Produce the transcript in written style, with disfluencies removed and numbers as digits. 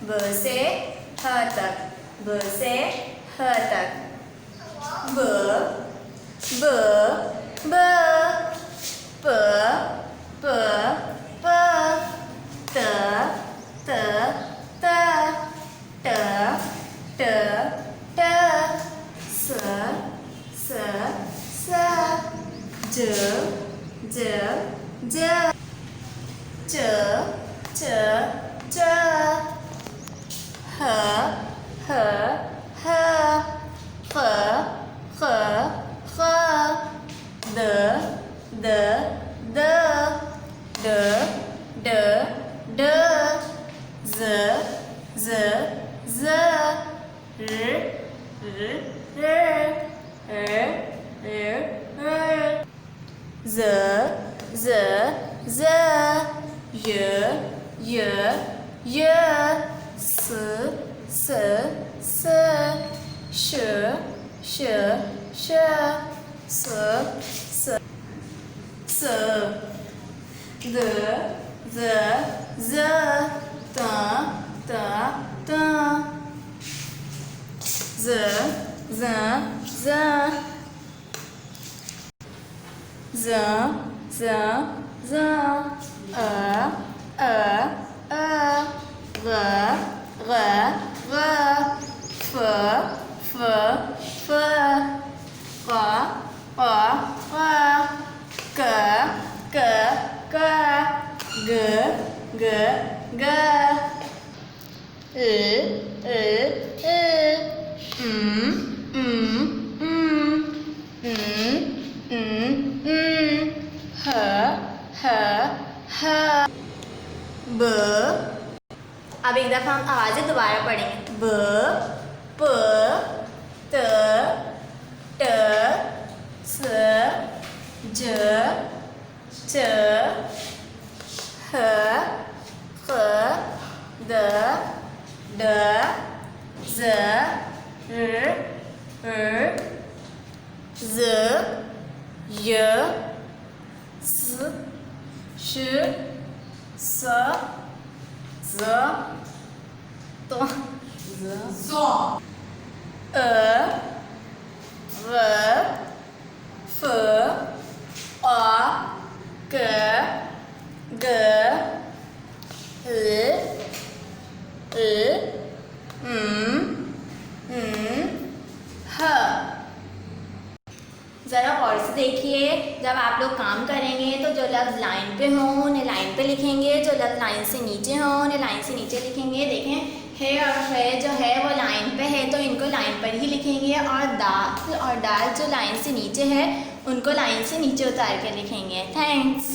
ब से ह तक, ब से ह तक, ब ब ब प प प त त त ट ट ट स स स ज ज ज च च च ह ह ह ख ख ख द द द ड ड ड ज ज ज र र र र र ज ज ज य य य स स स श श श स स स द द ज त त त ज ज ज z z z a a a g g g f f f q q q k k k g g g ह ह ह ब। अब एक दफ़ा हम आवाज़ें दोबारा पढ़ेंगे। ब प त ट स ज च ह ख द ड ज र ज य स श स ज त ज अ र फ आ क ग ह। ज़रा और से देखिए, जब आप लोग काम करेंगे तो जो लफ्ज़ लाइन पे हों उन्हें लाइन पे लिखेंगे, जो लफ्ज़ लाइन से नीचे हों उन्हें लाइन से नीचे लिखेंगे। देखें है और है जो है वो लाइन पे है तो इनको लाइन पर ही लिखेंगे, और दाल जो लाइन से नीचे है उनको लाइन से नीचे उतार के लिखेंगे। थैंक्स।